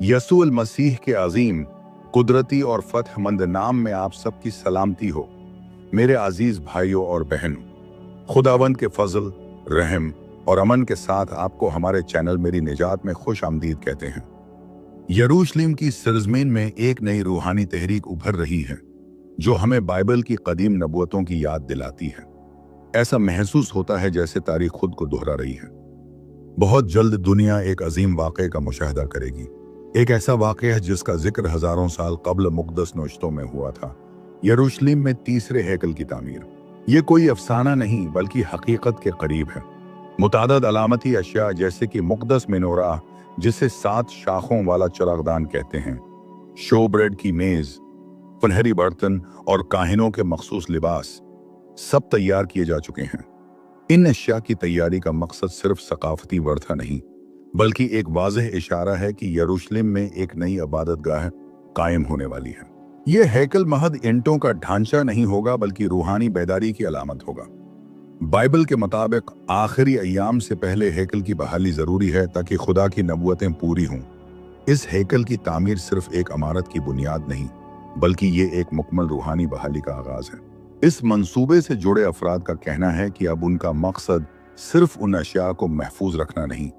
यसुअल मसीह के अजीम, कुदरती और फतहमंद नाम में आप सबकी सलामती हो। मेरे अजीज भाइयों और बहनों, खुदावंद के फजल, रहम और अमन के साथ आपको हमारे चैनल मेरी निजात में खुश आमदीद कहते हैं। यरूशलेम की सरजमीन में एक नई रूहानी तहरीक उभर रही है जो हमें बाइबल की कदीम नबूवतों की याद दिलाती है। ऐसा महसूस होता है जैसे तारीख खुद को दोहरा रही है। बहुत जल्द दुनिया एक अजीम वाक़े का मुशाहिदा करेगी, एक ऐसा वाक़या जिसका जिक्र हजारों साल कबल मुक़द्दस नौश्तों में हुआ था, यरूशलेम में तीसरे हैकल की तामीर। ये कोई अफसाना नहीं बल्कि हकीकत के करीब है। मुतादद अलामती अशिया जैसे कि मुक़द्दस मेनोरा, जिसे 7 शाखों वाला चरागदान कहते हैं, शो ब्रेड की मेज, सुनहरी बर्तन और काहिनों के मखसूस लिबास सब तैयार किए जा चुके हैं। इन अशिया की तैयारी का मकसद सिर्फ सकाफती वर्था नहीं बल्कि एक वाज़ेह इशारा है कि यरूशलेम में एक नई इबादतगाह कायम होने वाली है। यह हैकल महज ईंटों का ढांचा नहीं होगा बल्कि रूहानी बेदारी की अलामत होगा। बाइबल के मुताबिक आखिरी अय्याम से पहले हैकल की बहाली जरूरी है ताकि खुदा की नबूवतें पूरी हों। इस हैकल की तामीर सिर्फ एक इमारत की बुनियाद नहीं बल्कि ये एक मुकम्मल रूहानी बहाली का आगाज है। इस मंसूबे से जुड़े अफराद का कहना है कि अब उनका मकसद सिर्फ उन अशिया को महफूज रखना नहीं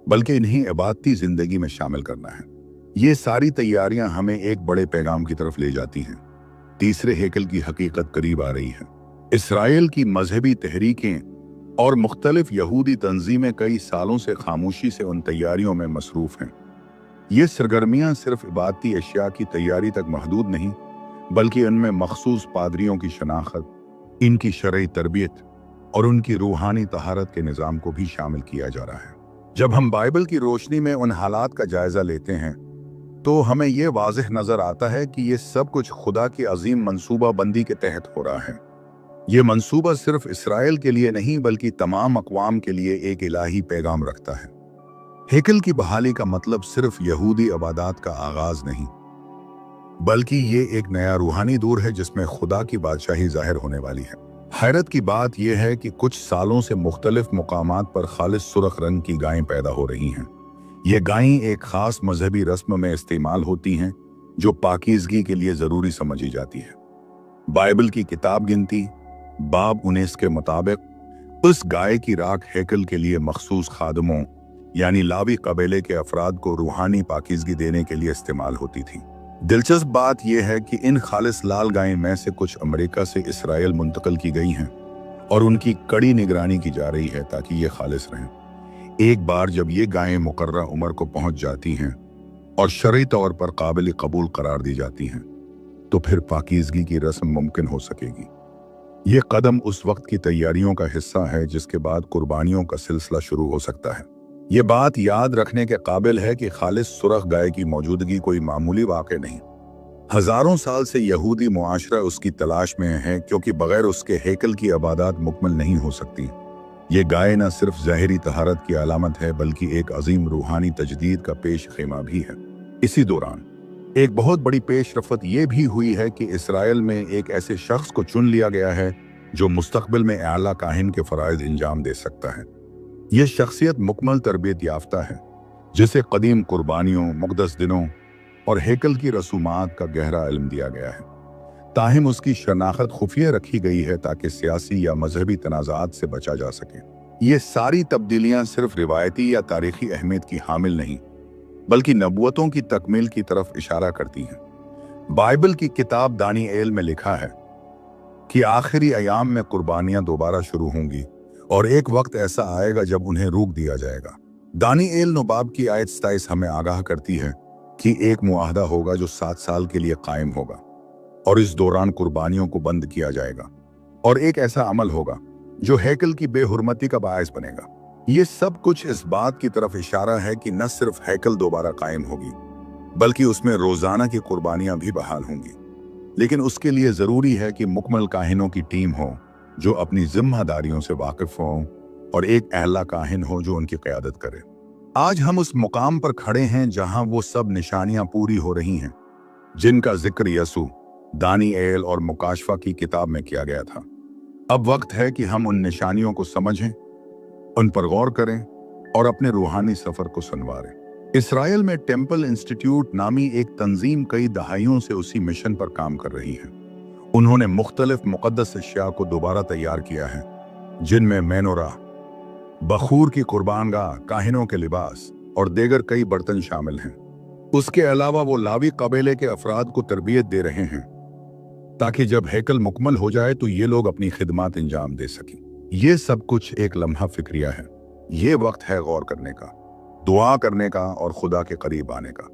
बल्कि इन्हें इबादती जिंदगी में शामिल करना है। ये सारी तैयारियां हमें एक बड़े पैगाम की तरफ ले जाती हैं। तीसरे हैकल की हकीकत करीब आ रही है। इसराइल की मजहबी तहरीकें और मुख्तलिफ यहूदी तंजीमें कई सालों से खामोशी से उन तैयारियों में मसरूफ हैं। ये सरगर्मियां सिर्फ इबादती अशिया की तैयारी तक महदूद नहीं बल्कि उनमें मखसूस पादरियों की शनाख्त, इनकी शरई तरबियत और उनकी रूहानी तहारत के निज़ाम को भी शामिल किया जा रहा है। जब हम बाइबल की रोशनी में उन हालात का जायजा लेते हैं तो हमें यह वाज़ेह नजर आता है कि ये सब कुछ खुदा की अजीम मंसूबा बंदी के तहत हो रहा है। ये मंसूबा सिर्फ इसराइल के लिए नहीं बल्कि तमाम अक़वाम के लिए एक इलाही पैगाम रखता है। हैकल की बहाली का मतलब सिर्फ यहूदी इबादत का आगाज नहीं बल्कि ये एक नया रूहानी दौर है जिसमें खुदा की बादशाही जाहिर होने वाली है। हैरत की बात यह है कि कुछ सालों से मुख्तलिफ मुकामात पर खालिस सुर्ख रंग की गायें पैदा हो रही हैं। ये गायें एक खास मजहबी रस्म में इस्तेमाल होती हैं जो पाकीज़गी के लिए ज़रूरी समझी जाती है। बाइबल की किताब गिनती बाब 19 के मुताबिक उस गाय की राख हैकल के लिए मखसूस खादमों यानी लावी कबीले के अफराद को रूहानी पाकीज़गी देने के लिए इस्तेमाल होती थी। दिलचस्प बात यह है कि इन खालिस लाल गायें में से कुछ अमेरिका से इसराइल मुंतकिल की गई हैं और उनकी कड़ी निगरानी की जा रही है ताकि ये खालिस रहें। एक बार जब ये गायें मुकर्रर उम्र को पहुंच जाती हैं और शरई तौर पर काबिल कबूल करार दी जाती हैं तो फिर पाकीज़गी की रस्म मुमकिन हो सकेगी। ये कदम उस वक्त की तैयारियों का हिस्सा है जिसके बाद कुर्बानियों का सिलसिला शुरू हो सकता है। ये बात याद रखने के काबिल है कि खालिस सुरख गाय की मौजूदगी कोई मामूली वाक़े नहीं। हजारों साल से यहूदी मुआशरा उसकी तलाश में है क्योंकि बगैर उसके हैकल की इबादत मुकम्मल नहीं हो सकती। ये गाय न सिर्फ ज़ाहिरी तहारत की अलामत है बल्कि एक अजीम रूहानी तजदीद का पेश खेमा भी है। इसी दौरान एक बहुत बड़ी पेशरफत ये भी हुई है कि इसराइल में एक ऐसे शख्स को चुन लिया गया है जो मुस्तकबिल में आला काहिन के फ़राइज़ इंजाम दे सकता है। यह शख्सियत मुकम्मल तरबियत याफ्ता है जिसे कदीम कुर्बानियों, मुक़द्दस दिनों और हैकल की रसूमात का गहरा इल्म दिया गया है। ताहिम उसकी शनाख्त खुफिया रखी गई है ताकि सियासी या मजहबी तनाज़ात से बचा जा सके। ये सारी तब्दीलियां सिर्फ रिवायती या तारीखी अहमियत की हामिल नहीं बल्कि नबूवतों की तकमील की तरफ इशारा करती हैं। बाइबल की किताब दानिएल में लिखा है कि आखिरी अयाम में कुर्बानियां दोबारा शुरू होंगी और एक वक्त ऐसा आएगा जब उन्हें रोक दिया जाएगा। दानिएल 9 बाब की आयत 27 हमें आगाह करती है कि एक मुआहदा होगा जो 7 साल के लिए कायम होगा और इस दौरान कुर्बानियों को बंद किया जाएगा और एक ऐसा अमल होगा जो हैकल की बेहुरमती का बायस बनेगा। ये सब कुछ इस बात की तरफ इशारा है कि न सिर्फ हैकल दोबारा कायम होगी बल्कि उसमें रोजाना की कुर्बानियां भी बहाल होंगी। लेकिन उसके लिए जरूरी है कि मुकम्मल काहिनों की टीम हो जो अपनी जिम्मेदारियों से वाकिफ हों और एक अहला काहिन हो जो उनकी क़यादत करे। आज हम उस मुकाम पर खड़े हैं जहां वो सब निशानियां पूरी हो रही हैं जिनका जिक्र यसू, दानिएल और मुकाशफा की किताब में किया गया था। अब वक्त है कि हम उन निशानियों को समझें, उन पर गौर करें और अपने रूहानी सफर को संवारें। इसराइल में टेम्पल इंस्टीट्यूट नामी एक तंजीम कई दहाइयों से उसी मिशन पर काम कर रही है। उन्होंने मुख्तलिफ मुक़द्दस अशिया को दोबारा तैयार किया है, जिनमें मेनोरा, बखूर की कुर्बानगाह, काहिनों के लिबास और दीगर कई बर्तन शामिल हैं। उसके अलावा वो लावी कबीले के अफराद को तरबियत दे रहे हैं ताकि जब हैकल मुकम्मल हो जाए तो ये लोग अपनी खिदमत अंजाम दे सकें। ये सब कुछ एक लम्हा फिक्रिया है। ये वक्त है गौर करने का, दुआ करने का और खुदा के करीब आने का,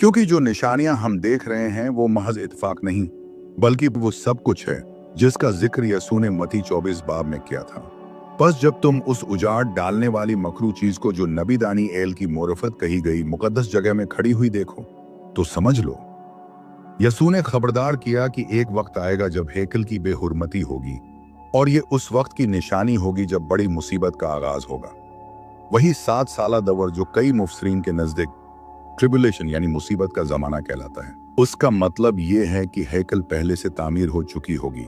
क्योंकि जो निशानियां हम देख रहे हैं वो महज इत्तेफाक नहीं, बल्कि वो सब कुछ है जिसका जिक्र यसू ने मत्ती 24 बाब में किया था। बस जब तुम उस उजाड़ डालने वाली मकरू चीज को जो नबी दानी एल की मोरफत कही गई मुकद्दस जगह में खड़ी हुई देखो तो समझ लो, यसू ने खबरदार किया कि एक वक्त आएगा जब हैकल की बेहुरमती होगी, और ये उस वक्त की निशानी होगी जब बड़ी मुसीबत का आगाज होगा। वही 7 साला दवर जो कई मुफसरीन के नजदीक ट्रिबुलेशन यानी मुसीबत का जमाना कहलाता है। उसका मतलब ये है कि हैकल पहले से तामीर हो चुकी होगी,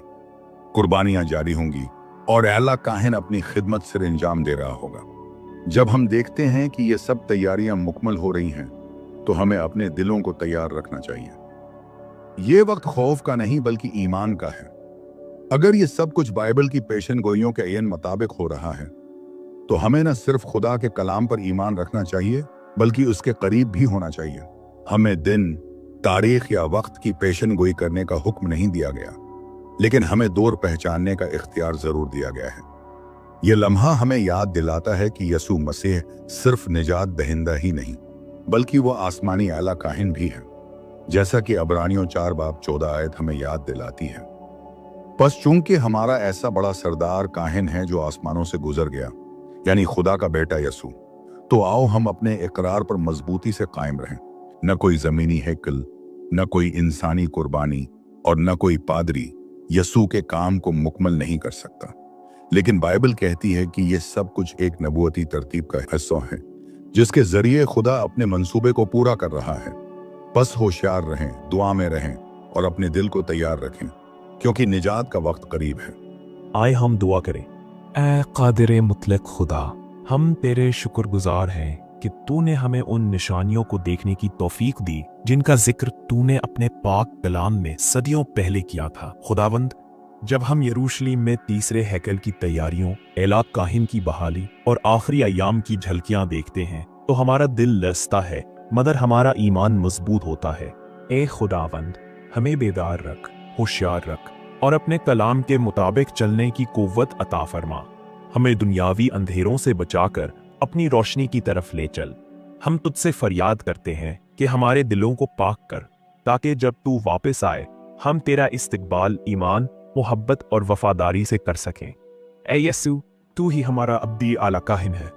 कुर्बानियां जारी होंगी और आला काहिन अपनी खिदमत से अंजाम दे रहा होगा। जब हम देखते हैं कि ये सब तैयारियां मुकम्मल हो रही हैं तो हमें अपने दिलों को तैयार रखना चाहिए। ये वक्त खौफ का नहीं बल्कि ईमान का है। अगर ये सब कुछ बाइबल की पेशन गोइयों के अयन मुताबिक हो रहा है तो हमें न सिर्फ खुदा के कलाम पर ईमान रखना चाहिए बल्कि उसके करीब भी होना चाहिए। हमें दिन, तारीख या वक्त की पेशन गोई करने का हुक्म नहीं दिया गया, लेकिन हमें दौर पहचानने का इख्तियार जरूर दिया गया है। यह लम्हा हमें याद दिलाता है कि यसू मसीह सिर्फ निजात दहिंदा ही नहीं बल्कि वह आसमानी आला काहिन भी है, जैसा कि अबरानियों 4 बाब 14 आयत हमें याद दिलाती है। बस चूंकि हमारा ऐसा बड़ा सरदार काहिन है जो आसमानों से गुजर गया, यानी खुदा का बेटा यसू, तो आओ हम अपने इकरार पर मजबूती से कायम रहें। न कोई जमीनी हैकल, न कोई इंसानी कुर्बानी और न कोई पादरी यसू के काम को मुकम्मल नहीं कर सकता, लेकिन बाइबल कहती है कि यह सब कुछ एक नबूवती तरतीब का हिस्सा है जिसके जरिए खुदा अपने मंसूबे को पूरा कर रहा है। बस होशियार रहें, दुआ में रहें और अपने दिल को तैयार रखें, क्योंकि निजात का वक्त करीब है। आए हम दुआ करें। ऐ कादिर मुतलक खुदा, हम तेरे शुक्रगुजार हैं कि तूने हमें उन निशानियों को देखने की तौफीक दी जिनका जिक्र तूने अपने पाक कलाम में सदियों पहले किया था। खुदावंद, जब हम यरूशलेम में तीसरे हैकल की तैयारियों, एलात काहिन की बहाली और आखिरी अय्याम की झलकियां देखते हैं तो हमारा दिल लरजता है मगर हमारा ईमान मजबूत होता है। ए खुदावंद, हमें बेदार रख, होशियार रख और अपने कलाम के मुताबिक चलने की कुव्वत अता फरमा। हमें दुनियावी अंधेरों से बचाकर अपनी रोशनी की तरफ ले चल। हम तुझसे फरियाद करते हैं कि हमारे दिलों को पाक कर, ताकि जब तू वापस आए हम तेरा इस्तकबाल ईमान, मोहब्बत और वफादारी से कर सकें। ऐ यसू, तू ही हमारा अब्दी आला काहिन है।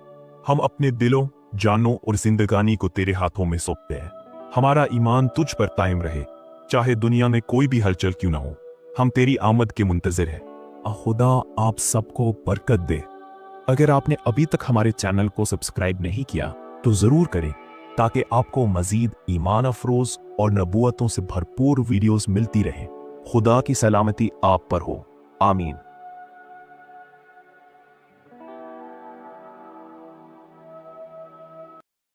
हम अपने दिलों, जानों और जिंदगानी को तेरे हाथों में सौंपते हैं। हमारा ईमान तुझ पर कायम रहे, चाहे दुनिया में कोई भी हलचल क्यों ना हो। हम तेरी आमद के मुंतजिर हैं। खुदा आप सबको बरकत दे। अगर आपने अभी तक हमारे चैनल को सब्सक्राइब नहीं किया तो जरूर करें, ताकि आपको मजीद ईमान अफरोज और नबूवतों से भरपूर वीडियोस मिलती रहें। खुदा की सलामती आप पर हो। आमीन।